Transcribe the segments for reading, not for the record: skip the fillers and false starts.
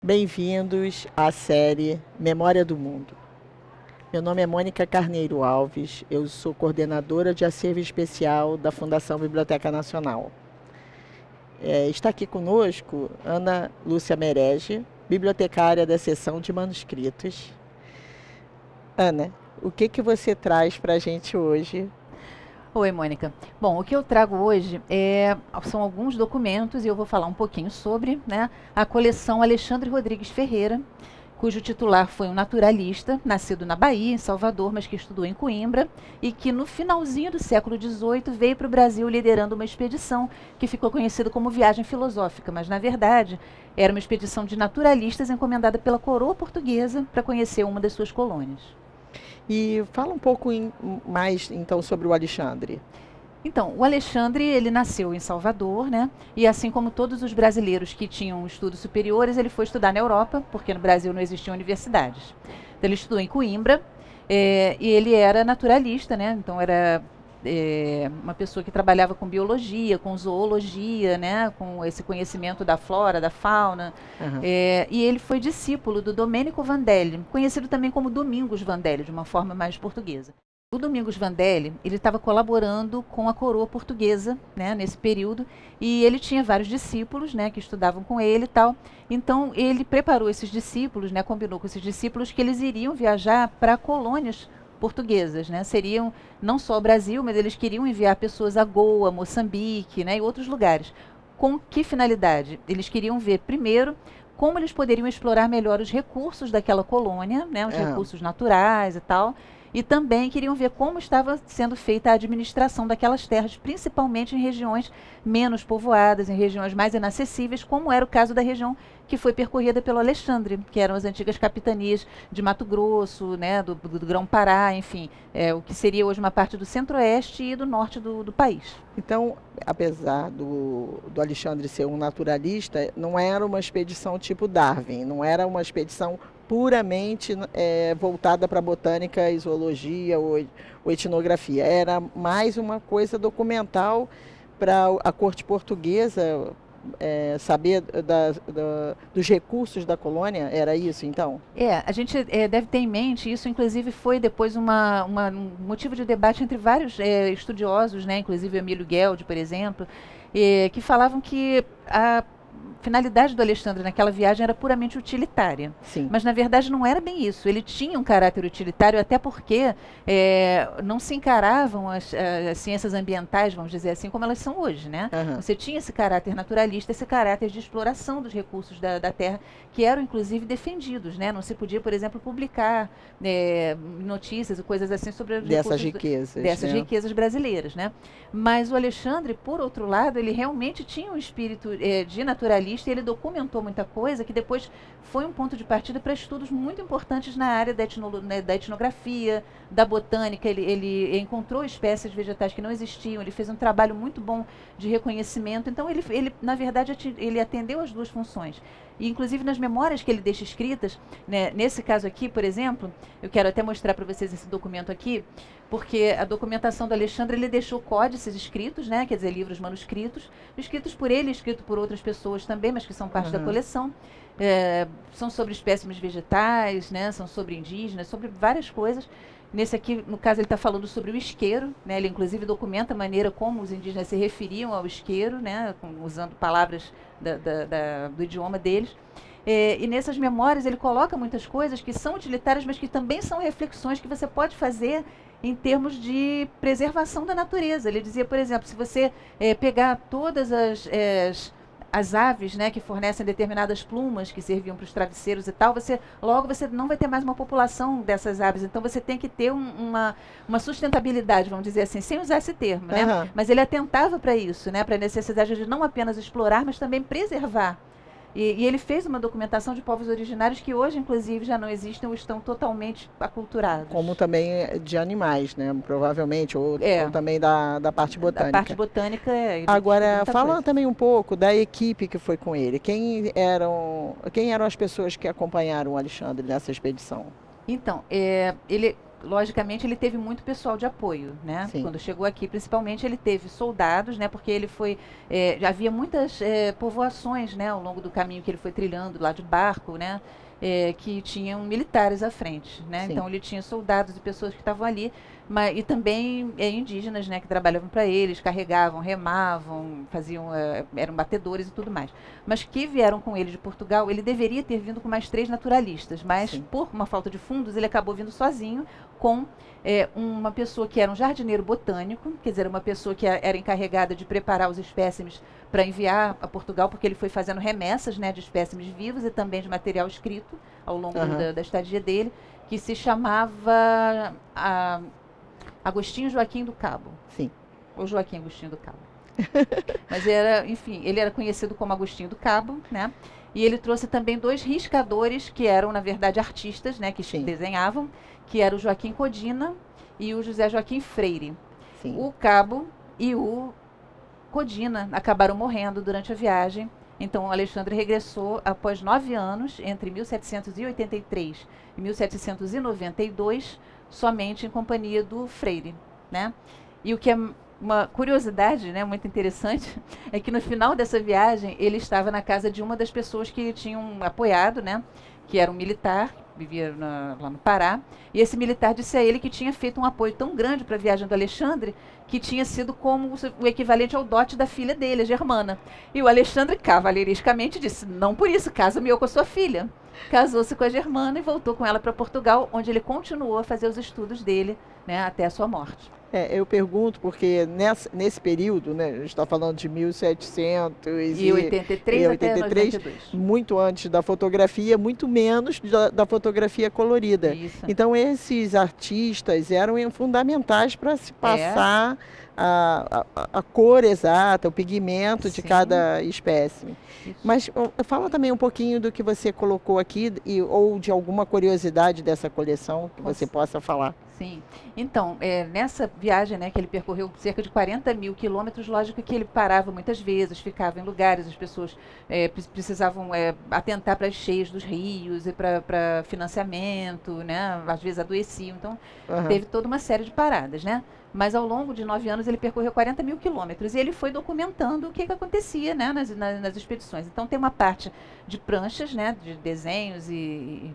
Bem-vindos à série Memória do Mundo. Meu nome é Mônica Carneiro Alves, eu sou coordenadora de acervo especial da Fundação Biblioteca Nacional. Está aqui conosco Ana Lúcia Merege, bibliotecária da seção de manuscritos. Ana, o que você traz para a gente hoje? Oi, Mônica. Bom, o que eu trago hoje são alguns documentos e eu vou falar um pouquinho sobre, né, a coleção Alexandre Rodrigues Ferreira, cujo titular foi um naturalista, nascido na Bahia, em Salvador, mas que estudou em Coimbra, e que no finalzinho do século XVIII veio para o Brasil liderando uma expedição que ficou conhecida como Viagem Filosófica, mas na verdade era uma expedição de naturalistas encomendada pela coroa portuguesa para conhecer uma das suas colônias. E fala um pouco mais então sobre o Alexandre. Então, o Alexandre, ele nasceu em Salvador, né? E assim como todos os brasileiros que tinham estudos superiores, ele foi estudar na Europa, porque no Brasil não existiam universidades. Então, ele estudou em Coimbra, e ele era naturalista, né? Então, era uma pessoa que trabalhava com biologia, com zoologia, né? Com esse conhecimento da flora, da fauna. Uhum. E ele foi discípulo do Domênico Vandelli, conhecido também como Domingos Vandelli, de uma forma mais portuguesa. O Domingos Vandelli, ele estava colaborando com a coroa portuguesa, né, nesse período, e ele tinha vários discípulos, né, que estudavam com ele e tal. Então, ele preparou esses discípulos, né, combinou com esses discípulos que eles iriam viajar para colônias portuguesas, né? Seriam não só o Brasil, mas eles queriam enviar pessoas a Goa, Moçambique, né, e outros lugares. Com que finalidade? Eles queriam ver, primeiro, como eles poderiam explorar melhor os recursos daquela colônia, né, os recursos naturais e tal, e também queriam ver como estava sendo feita a administração daquelas terras, principalmente em regiões menos povoadas, em regiões mais inacessíveis, como era o caso da região que foi percorrida pelo Alexandre, que eram as antigas capitanias de Mato Grosso, né, do Grão-Pará, enfim, o que seria hoje uma parte do centro-oeste e do norte do país. Então, apesar do Alexandre ser um naturalista, não era uma expedição tipo Darwin, não era uma expedição puramente voltada para botânica, zoologia ou etnografia. Era mais uma coisa documental para a corte portuguesa saber dos recursos da colônia. Era isso, então? A gente deve ter em mente, isso inclusive foi depois um motivo de debate entre vários estudiosos, né, inclusive Emílio Gueldi, por exemplo, que falavam que a finalidade do Alexandre naquela viagem era puramente utilitária. Sim. Mas, na verdade, não era bem isso. Ele tinha um caráter utilitário, até porque não se encaravam as ciências ambientais, vamos dizer assim, como elas são hoje, né? Uhum. Você tinha esse caráter naturalista, esse caráter de exploração dos recursos da terra, que eram, inclusive, defendidos, né? Não se podia, por exemplo, publicar notícias e coisas assim sobre dessas riquezas. Dessas riquezas brasileiras, né? Mas o Alexandre, por outro lado, ele realmente tinha um espírito de naturalista, e ele documentou muita coisa que depois foi um ponto de partida para estudos muito importantes na área da etnografia, da botânica. Ele encontrou espécies vegetais que não existiam, ele fez um trabalho muito bom de reconhecimento. Então, ele na verdade, ele atendeu as duas funções. E, inclusive, nas memórias que ele deixa escritas, né, nesse caso aqui, por exemplo, eu quero até mostrar para vocês esse documento aqui, porque a documentação do Alexandre, ele deixou códices escritos, né, quer dizer, livros manuscritos, escritos por ele, escritos por outras pessoas também, mas que são parte da coleção. São sobre espécimes vegetais, né, são sobre indígenas, sobre várias coisas. Nesse aqui, no caso, ele está falando sobre o isqueiro, né? Ele inclusive documenta a maneira como os indígenas se referiam ao isqueiro, né? Usando palavras do idioma deles. E nessas memórias ele coloca muitas coisas que são utilitárias, mas que também são reflexões que você pode fazer em termos de preservação da natureza. Ele dizia, por exemplo, se você pegar todas as aves, né, que fornecem determinadas plumas que serviam para os travesseiros e tal, logo você não vai ter mais uma população dessas aves. Então você tem que ter uma sustentabilidade, vamos dizer assim, sem usar esse termo, né? Mas ele atentava para isso, né, para a necessidade de não apenas explorar, mas também preservar. E ele fez uma documentação de povos originários que hoje, inclusive, já não existem ou estão totalmente aculturados. Como também de animais, né? Provavelmente, ou também da parte botânica. Da parte botânica Agora, fala também um pouco da equipe que foi com ele. Quem eram as pessoas que acompanharam o Alexandre nessa expedição? Então, logicamente, ele teve muito pessoal de apoio, né? Sim. Quando chegou aqui, principalmente, ele teve soldados, né? Porque ele foi, já havia muitas povoações, né? Ao longo do caminho que ele foi trilhando lá de barco, né? Que tinham militares à frente, né? Sim. Então ele tinha soldados e pessoas que estavam ali, e também indígenas, né? Que trabalhavam para eles, carregavam, remavam, faziam, eram batedores e tudo mais. Mas que vieram com ele de Portugal, ele deveria ter vindo com mais 3 naturalistas, mas Sim. por uma falta de fundos ele acabou vindo sozinho com uma pessoa que era um jardineiro botânico, quer dizer, uma pessoa que era encarregada de preparar os espécimes para enviar a Portugal, porque ele foi fazendo remessas, né, de espécimes vivos e também de material escrito ao longo da estadia dele, que se chamava Agostinho Joaquim do Cabo. Sim. Ou Joaquim Agostinho do Cabo. Mas enfim, ele era conhecido como Agostinho do Cabo, né? E ele trouxe também 2 riscadores que eram, na verdade, artistas, né, que Sim. desenhavam, que era o Joaquim Codina e o José Joaquim Freire. Sim. O Cabo e o Codina acabaram morrendo durante a viagem. Então, o Alexandre regressou após 9 anos, entre 1783 e 1792, somente em companhia do Freire, né? E o que é uma curiosidade, né, muito interessante, é que no final dessa viagem ele estava na casa de uma das pessoas que tinham apoiado, né, que era um militar, vivia lá no Pará, e esse militar disse a ele que tinha feito um apoio tão grande para a viagem do Alexandre que tinha sido como o equivalente ao dote da filha dele, a Germana. E o Alexandre, cavalheiriscamente, disse: não por isso, casa-me eu com a sua filha. Casou-se com a Germana e voltou com ela para Portugal, onde ele continuou a fazer os estudos dele, né, até a sua morte. Eu pergunto porque nesse período, né, a gente está falando de 1783 até 92. Muito antes da fotografia, muito menos da fotografia colorida. Isso. Então esses artistas eram fundamentais para se passar a cor exata, o pigmento de Sim. cada espécime. Isso. Mas fala também um pouquinho do que você colocou aqui ou de alguma curiosidade dessa coleção que você possa falar. Sim. Então, nessa viagem, né, que ele percorreu cerca de 40 mil quilômetros, lógico que ele parava muitas vezes, ficava em lugares, as pessoas precisavam atentar para as cheias dos rios e para financiamento, né, às vezes adoeciam. Então, teve toda uma série de paradas, né? Mas ao longo de 9 anos ele percorreu 40 mil quilômetros e ele foi documentando o que acontecia, né, nas expedições. Então tem uma parte de pranchas, né, de desenhos e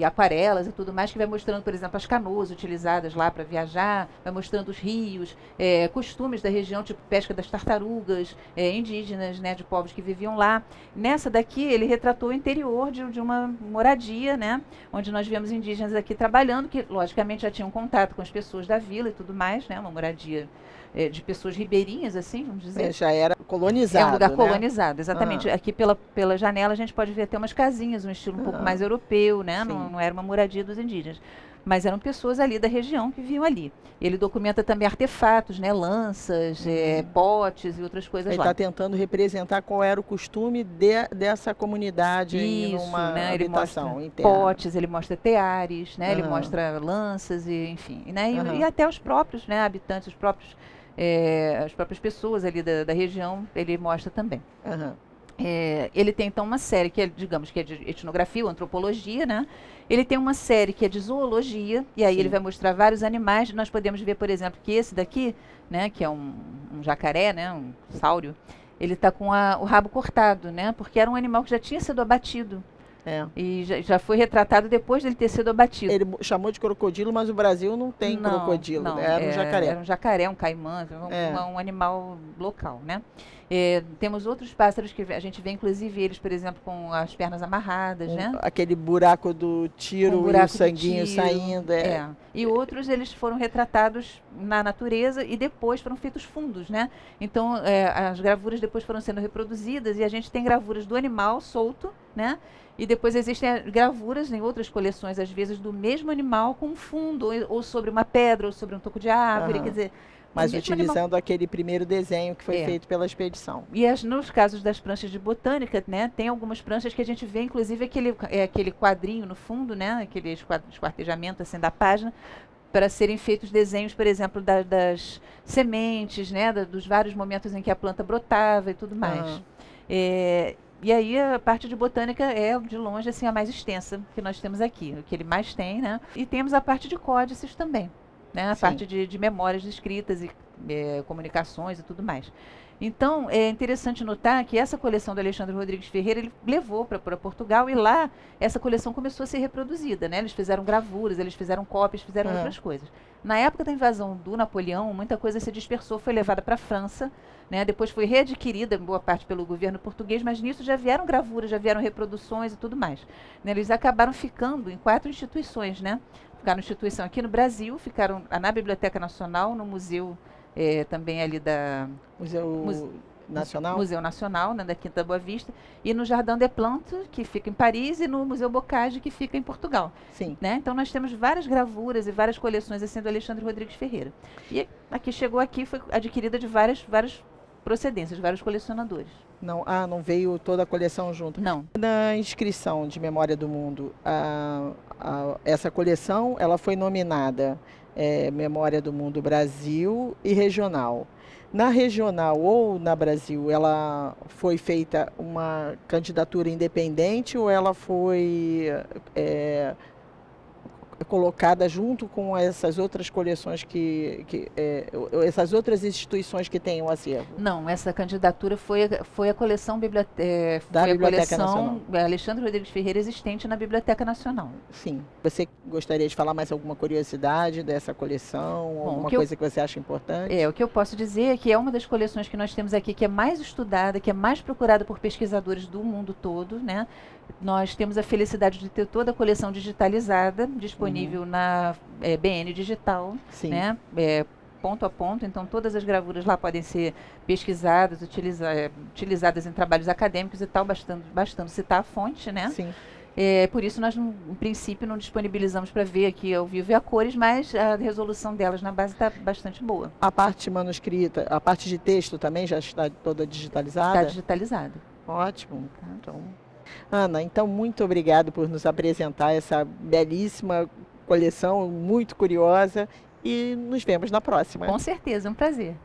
aquarelas e tudo mais, que vai mostrando, por exemplo, as canoas utilizadas lá para viajar, vai mostrando os rios, costumes da região, tipo pesca das tartarugas, indígenas, né, de povos que viviam lá. Nessa daqui, ele retratou o interior de uma moradia, né, onde nós vemos indígenas aqui trabalhando, que logicamente já tinham contato com as pessoas da vila e tudo mais, né, uma moradia de pessoas ribeirinhas, assim, vamos dizer. Já era colonizado, É um lugar né? colonizado, exatamente. Aqui pela janela a gente pode ver até umas casinhas, um estilo um pouco mais europeu, né? Não era uma moradia dos indígenas. Mas eram pessoas ali da região que viviam ali. Ele documenta também artefatos, né? Lanças, potes e outras coisas Ele lá. está tentando representar qual era o costume dessa comunidade em uma né? Ele habitação mostra interna. potes, ele mostra teares, né? Ele mostra lanças e enfim, né? E até os próprios, né, habitantes, as próprias pessoas ali da região, ele mostra também. Ele tem então uma série que é, digamos, que é de etnografia ou antropologia, né? Ele tem uma série que é de zoologia, e aí ele vai mostrar vários animais. Nós podemos ver, por exemplo, que esse daqui, né, que é um jacaré, né, um sáurio, ele está com o rabo cortado, né? Porque era um animal que já tinha sido abatido. E já foi retratado depois dele ter sido abatido. Ele chamou de crocodilo, mas o Brasil não tem crocodilo, não, né? Era um jacaré. Era um jacaré, um caimã, um animal local, né? Temos outros pássaros que a gente vê, inclusive eles, por exemplo, com as pernas amarradas, né? Aquele buraco do tiro e o sanguinho saindo. E outros, eles foram retratados na natureza e depois foram feitos fundos, né? Então, as gravuras depois foram sendo reproduzidas e a gente tem gravuras do animal solto, né? E depois existem gravuras em outras coleções, às vezes, do mesmo animal com um fundo, ou sobre uma pedra, ou sobre um toco de árvore, quer dizer... Mas utilizando aquele primeiro desenho que foi feito pela expedição. E nos casos das pranchas de botânica, né, tem algumas pranchas que a gente vê, inclusive, aquele quadrinho no fundo, né, aquele esquartejamento assim, da página, para serem feitos desenhos, por exemplo, das sementes, né, dos vários momentos em que a planta brotava e tudo mais. E aí a parte de botânica é, de longe, assim, a mais extensa que nós temos aqui, o que ele mais tem, né? E temos a parte de códices também, né? A Sim. parte de memórias escritas e comunicações e tudo mais. Então, é interessante notar que essa coleção do Alexandre Rodrigues Ferreira, ele levou para Portugal e lá essa coleção começou a ser reproduzida, né? Eles fizeram gravuras, eles fizeram cópias, fizeram outras coisas. Na época da invasão do Napoleão, muita coisa se dispersou, foi levada para a França, né? Depois foi readquirida, em boa parte, pelo governo português, mas nisso já vieram gravuras, já vieram reproduções e tudo mais. Né? Eles acabaram ficando em 4 instituições, né? Ficaram instituição aqui no Brasil, ficaram na Biblioteca Nacional, no museu também ali da Museu Nacional, né, da Quinta Boa Vista, e no Jardin des Plantes, que fica em Paris, e no Museu Bocage, que fica em Portugal. Sim. Né? Então nós temos várias gravuras e várias coleções assim do Alexandre Rodrigues Ferreira. E aqui chegou aqui, foi adquirida de várias procedências, vários colecionadores. Não veio toda a coleção junto? Não. Na inscrição de Memória do Mundo, essa coleção ela foi nominada Memória do Mundo Brasil e Regional. Na regional ou na Brasil, ela foi feita uma candidatura independente ou ela foi colocada junto com essas outras coleções essas outras instituições que têm o acervo? Não, essa candidatura foi a coleção da Biblioteca Nacional. Alexandre Rodrigues Ferreira existente na Biblioteca Nacional. Sim. Você gostaria de falar mais alguma curiosidade dessa coleção? Bom, alguma coisa que você acha importante? O que eu posso dizer é que é uma das coleções que nós temos aqui que é mais estudada, que é mais procurada por pesquisadores do mundo todo, né? Nós temos a felicidade de ter toda a coleção digitalizada, disponível na BN Digital, Sim. Né? Ponto a ponto, então todas as gravuras lá podem ser pesquisadas, utilizadas em trabalhos acadêmicos e tal, bastando citar a fonte, né? Sim. Por isso nós, em princípio, não disponibilizamos para ver aqui ao vivo e a cores, mas a resolução delas na base está bastante boa. A parte manuscrita, a parte de texto também já está toda digitalizada? Está digitalizada. Ótimo. Então, Ana, então muito obrigado por nos apresentar essa belíssima coleção, muito curiosa, e nos vemos na próxima. Com certeza, um prazer.